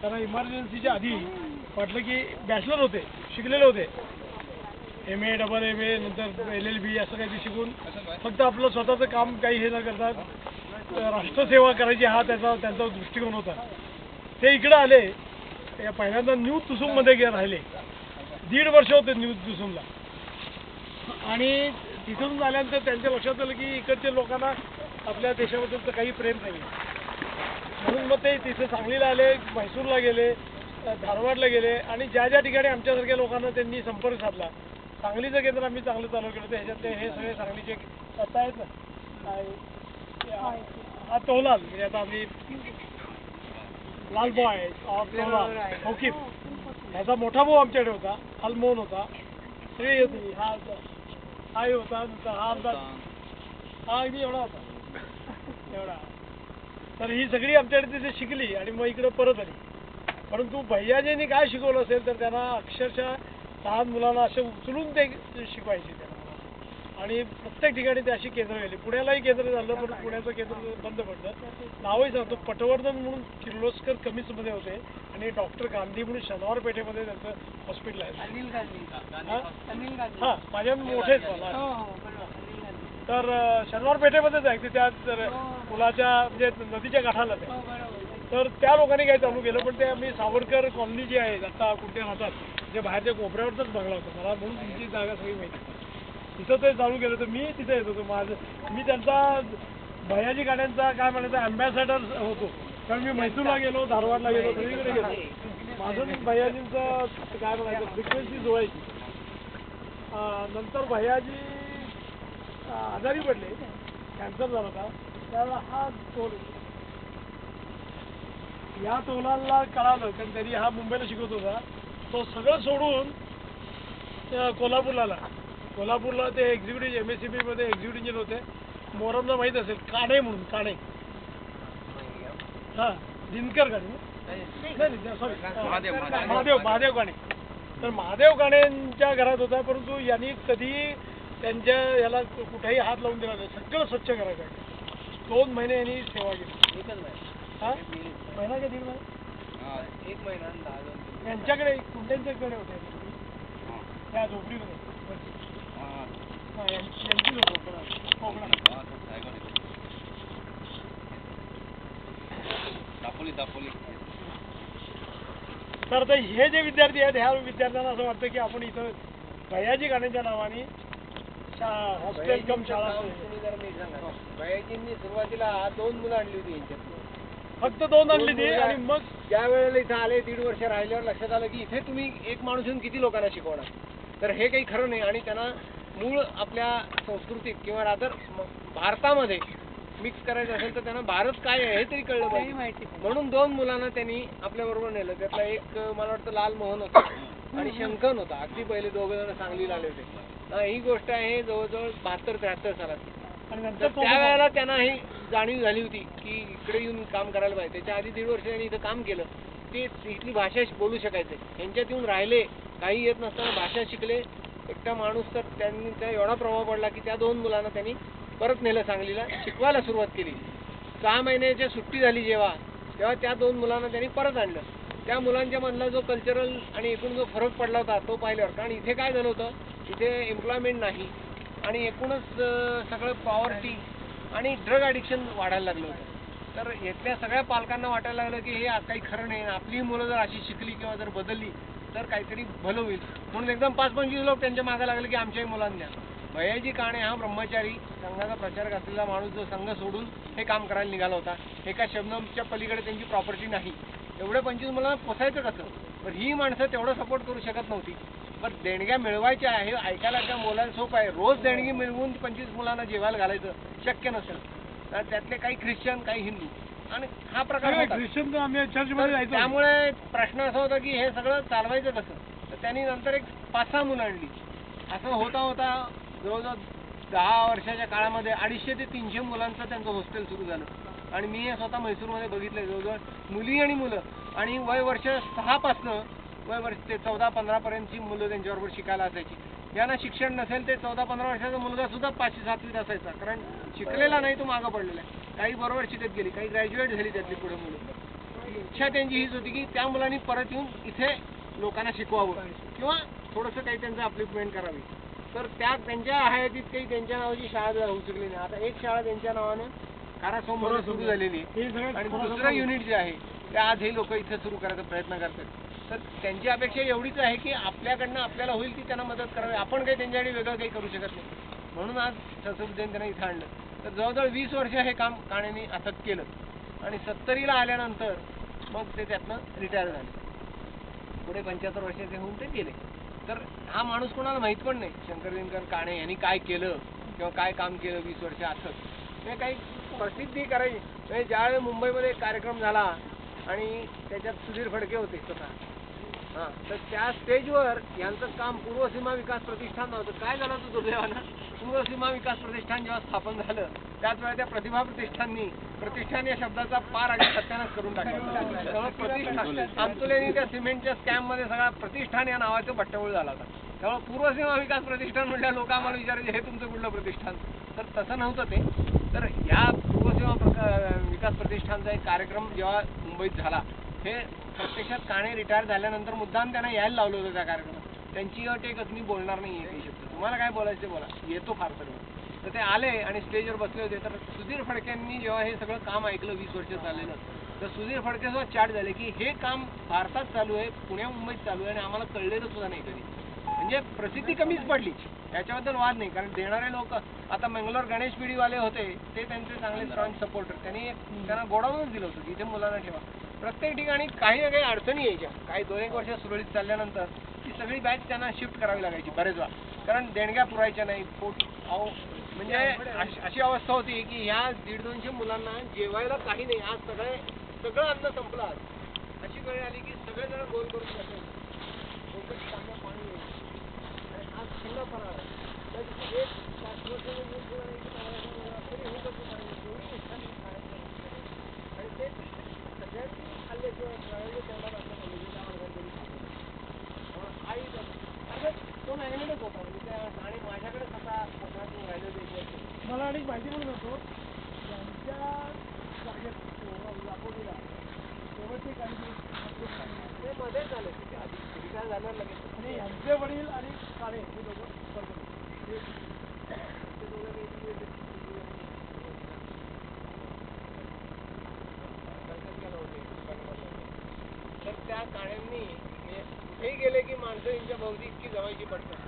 त्यांना इमर्जन्सीच्या आधी वाटलं की बॅचलर होते, शिकलेले होते, MA, डबल MA, नंतर LLB असं काही शिकून फक्त आपलं स्वतःचं काम काही हे न करतात राष्ट्रसेवा करायची हा त्यांचा दृष्टिकोन होता. ते इकडं आले, पहिल्यांदा न्यू तुसुममध्ये राहिले, 1.5 वर्ष होते न्यू तुसुमला. आणि तिथून आल्यानंतर त्यांच्या लक्षात आलं की इकडच्या लोकांना आपल्या देशाबद्दलचं काही प्रेम नाही. म्हणून मग ते तिथे सांगलीला आले, म्हैसूरला गेले, धारवाडला गेले आणि ज्या ज्या ठिकाणी आमच्यासारख्या लोकांना त्यांनी संपर्क साधला. सांगलीचं केंद्र आम्ही चांगलं चालू केलं होतं. ह्याच्यातले हे सगळे सांगलीचे आता आहेत ना, हा तोलाल म्हणजे आता आम्ही लाल बॉय तोलाल फौकीत ह्याचा मोठा भाऊ आमच्याकडे होता, अलमोन होता, श्रेय होती, हा होता, हा अर्धा हा अगदी एवढा होता एवढा. तर ही सगळी आमच्याकडे तिथे शिकली आणि मग इकडं परत आली. परंतु भैयाजींनी काय शिकवलं असेल तर त्यांना अक्षरशः लहान मुलांना असे उचलून ते शिकवायचे त्यांना. आणि प्रत्येक ठिकाणी ते अशी केंद्र गेली. पुण्यालाही केंद्र झालं पण पुण्याचं केंद्र बंद पडलं. नावही सांगतो, पटवर्धन म्हणून किर्लोस्कर कमिसमध्ये होते आणि डॉक्टर गांधी म्हणून शनिवार पेठेमध्ये त्यांचं हॉस्पिटल आहे. हां माझ्या मोठेच मला. तर शनिवार पेठेमध्येच आहे त्या पुलाच्या म्हणजे नदीच्या काठाला ते. तर त्या लोकांनी काय चालू केलं, पण ते आम्ही सावरकर कॉलनी जी आहे आता कुठे राहतात, जे बाहेरच्या कोपऱ्यावरच बंगला होता मला, म्हणून तुमची जागा सगळी माहिती. तिथं ते चालू केलं. तर मी तिथे येत होतो. मी त्यांचा भैयाजी गाड्यांचा काय म्हणायचं अँबॅसेडर होतो. कारण मी म्हैसूरला गेलो, धारवाडला गेलो, सगळीकडे गेलो. माझं भैयाजींचं काय म्हणायचं फ्रिक्वेन्सी जुळायची. नंतर भैयाजी आजारी पडले, कॅन्सर झाला होता. त्यावेळेला हा तोल या तोलाला कळालं, कारण त्यांनी हा मुंबईला शिकवत होता. तो सगळं सोडून कोल्हापूरला ते एक्झिक्युटिव्ह MSCB मध्ये एक्झिक्युटिव्ह इंजिनियर होते. मोरमला माहीत असेल, काणे म्हणून काणे, हां दिनकर काणे सॉरी महादेव काणे. तर महादेव काणेंच्या घरात होता. परंतु यांनी कधी त्यांच्या याला कुठेही हात लावून दिला नाही. सगळं स्वच्छ करायचं. 2 महिने यांनी सेवा केली. हां महिना का 1.5 महिना 1 महिना यांच्याकडे कुंट्यांच्याकडे होते त्या झोपडीमध्ये. यांची लोक कोकणात तर हे जे विद्यार्थी आहेत ह्या विद्यार्थ्यांना असं वाटतं की आपण इथं भैयाजी गाण्यांच्या नावाने हॉस्टेल कम शाळा. भैयाजींनी सुरुवातीला 2 मुलं आणली होती यांच्यात, फक्त 2 आणली ती. आणि मग ज्या वेळेला इथं आले 1.5 वर्ष राहिल्यावर लक्षात आलं की इथे तुम्ही एक माणूस येऊन किती लोकांना शिकवणार. तर हे काही खरं नाही. आणि त्यांना मूळ आपल्या संस्कृतीत किंवा रादर भारतामध्ये मिक्स करायचं असेल तर त्यांना भारत काय आहे हे तरी कळलं पाहिजे. म्हणून 2 मुलांना त्यांनी आपल्याबरोबर नेलं. त्यातला एक मला वाटतं लाल मोहन होता आणि शंकन होता. अगदी पहिले 2 जण सांगलीला आले होते. ही गोष्ट आहे जवळजवळ 72-73 सालात. आणि नंतर त्यावेळेला त्यांना ही जाणीव झाली होती की इकडे येऊन काम करायला पाहिजे. त्याच्या आधी 1.5 वर्ष त्यांनी इथं काम केलं. ते इथली भाषा बोलू शकायचे. यांच्यात येऊन राहिले, काही येत नसताना भाषा शिकले. एकटा माणूस तर त्यांचा एवढा प्रभाव पडला की त्या 2 मुलांना त्यांनी परत नेलं सांगलीला, शिकवायला सुरुवात केली. 6 महिन्याची सुट्टी झाली जेव्हा, तेव्हा त्या 2 मुलांना त्यांनी परत आणलं. त्या मुलांच्या मधला जो कल्चरल आणि एकूण जो फरक पडला होता तो पाहिल्यावर, कारण इथे काय झालं होतं, इथे एम्प्लॉयमेंट नाही आणि एकूणच सगळं पॉवर्टी आणि ड्रग ॲडिक्शन वाढायला लागलं होतं. तर इथल्या सगळ्या पालकांना वाटायला लागलं की हे काही खरं नाही, आपली मुलं जर अशी शिकली किंवा जर बदलली तर काहीतरी भलं होईल. म्हणून एकदम 5-25 लोक त्यांच्या मागे लागले की आमच्याही मुलांना. भैयाजी काणे हा ब्रह्मचारी संघाचा प्रचारक असलेला माणूस जो संघ सोडून हे काम करायला निघाला होता. एका शब्दाच्या पलीकडे त्यांची प्रॉपर्टी नाही. एवढ्या 25 मुलांना पोसायचं कसं. पण ही माणसं तेवढं सपोर्ट करू शकत नव्हती. पण देणग्या मिळवायच्या आहे ऐकायला त्या मुलांना सोपं आहे. रोज देणगी मिळवून 25 मुलांना जेवायला घालायचं शक्य नसेल. तर त्यातले काही ख्रिश्चन काही हिंदू आणि हा प्रकार होता. त्यामुळे प्रश्न असा होता की हे सगळं चालवायचं कसं. तर त्यांनी नंतर एक 5-6 मुलं आणली. असं होता होता जवळजवळ 10 वर्षाच्या काळामध्ये 250 ते 300 मुलांचं त्यांचं हॉस्टेल सुरू झालं. आणि मी हे स्वतः म्हैसूरमध्ये बघितलं. जवळजवळ मुली आणि मुलं आणि वय वर्ष 6 पासनं वय वर्ष ते 14-15 पर्यंतची मुलं त्यांच्याबरोबर शिकायला असायची. ज्यांना शिक्षण नसेल ते 14-15 वर्षाचा मुलगा सुद्धा 5वी-7वीत असायचा. कारण शिकलेला नाही तो मागं पडलेला आहे. काही बरोबर शिकत गेली, काही ग्रॅज्युएट झाली त्यातली पुढे मुलं. इच्छा त्यांची हीच होती की त्या मुलांनी परत येऊन इथे लोकांना शिकवावं किंवा थोडंसं काही त्यांचं अपलिफ्टमेंट करावी. तर त्यांच्या हयातीत काही त्यांच्या नावाची शाळा होऊ शकली नाही. आता एक शाळा त्यांच्या नावानं कारासोममध्ये सुरू झालेली आहे आणि दुसरं युनिट जे आहे ते आज हे लोक इथे सुरू करायचा प्रयत्न करतात. तर त्यांची अपेक्षा एवढीच आहे की आपल्याकडनं आपल्याला होईल ती त्यांना मदत करावी. आपण काही त्यांच्यासाठी वेगळं काही करू शकत नाही. म्हणून आज ससुद्दीन त्यांना इथं आणलं. तर जवळजवळ 20 वर्ष हे काम काणेंनी असत केलं आणि 70ला आल्यानंतर मग ते त्यातनं रिटायर झाले. पुढे 75 वर्षाचे होऊन ते गेले. तर हा माणूस कोणाला माहीत पण नाही शंकर दिनकर काणे यांनी काय केलं किंवा काय काम केलं 20 वर्ष असत हे काही प्रसिद्धी करायची. म्हणजे ज्यावेळेस मुंबईमध्ये एक कार्यक्रम झाला आणि त्याच्यात सुधीर फडके होते स्वतः. हां, तर त्या स्टेजवर यांचं काम पूर्वसीमा विकास प्रतिष्ठान नव्हतं. काय झालं होतं दुर्दैवानं, पूर्वसीमा विकास प्रतिष्ठान जेव्हा स्थापन झालं त्याच वेळेला त्या प्रतिभा प्रतिष्ठान या शब्दाचा पार आणि सत्यानाश करून टाकला. त्यामुळे प्रतिष्ठान आंतोलेनी त्या सिमेंटच्या स्कॅममध्ये सगळा प्रतिष्ठान या नावाचं बट्टबोळ झाला होता. त्यामुळे पूर्वसीमा विकास प्रतिष्ठान म्हटल्या लोक आम्हाला विचारायचे हे तुमचं कुठलं प्रतिष्ठान. तर तसं नव्हतं ते. तर या पूर्वसीमा विकास प्रतिष्ठानचा एक कार्यक्रम जेव्हा मुंबईत झाला हे प्रत्यक्षात काणे रिटायर झाल्यानंतर मुद्दाम त्यांना यायला लावलं होतं त्या कार्यक्रमात. त्यांची अट एकच, मी बोलणार नाही आहे काही शब्द, तुम्हाला काय बोलायचं बोला, येतो फार तर. तर ते आले आणि स्टेजवर बसले होते. तर सुधीर फडकेंनी जेव्हा हे सगळं काम ऐकलं 20 वर्ष चाललेलं तर सुधीर फडकेसुद्धा चाट झाले की हे काम भारतात चालू आहे, पुण्या मुंबईत चालू आहे आणि आम्हाला कळलेलं सुद्धा नाही कधी. म्हणजे प्रसिद्धी कमीच पडली याच्याबद्दल वाद नाही. कारण देणारे लोक आता मंगलोर गणेश पिढीवाले होते ते त्यांचे चांगले स्ट्रॉंग सपोर्टर. त्यांना गोडाऊनच दिलं होतं की इथे मुलांना ठेवा. प्रत्येक ठिकाणी काही ना काही अडचणी यायच्या. काही 2-1 वर्ष सुरळीत चालल्यानंतर ती सगळी बॅच त्यांना शिफ्ट करावी लागायची बरेच वेळा. कारण देणग्या पुरायच्या नाही. म्हणजे अशी अवस्था होती की ह्या 150-200 मुलांना जेवायला काही नाही. आज सगळं अन्न संपलं. आज अशी वेळ आली की सगळेजण गोल करून बसायचे. पाणी आज थंड पडणार एक आणि ते सगळ्यांनी खाल्ल्याशिवाय तेवढा आई तो मॅग्नेटच होता. म्हणजे त्या आणि माझ्याकडे स्वतः कोकणातून राहिलेले मला आणि माहिती पण नव्हतो त्यांच्या जागेत लाखोलीला शेवटचे काही दिवस ते मध्येच झाले. तिथे आधी रिटायर झाल्यावर लगेच आणि यांचे वडील आणि काळे हे दोघं बरोबर. तर त्या काण्यांनी कुठेही गेले की माणसं यांच्या भोवती इतकी जमायची पडतात.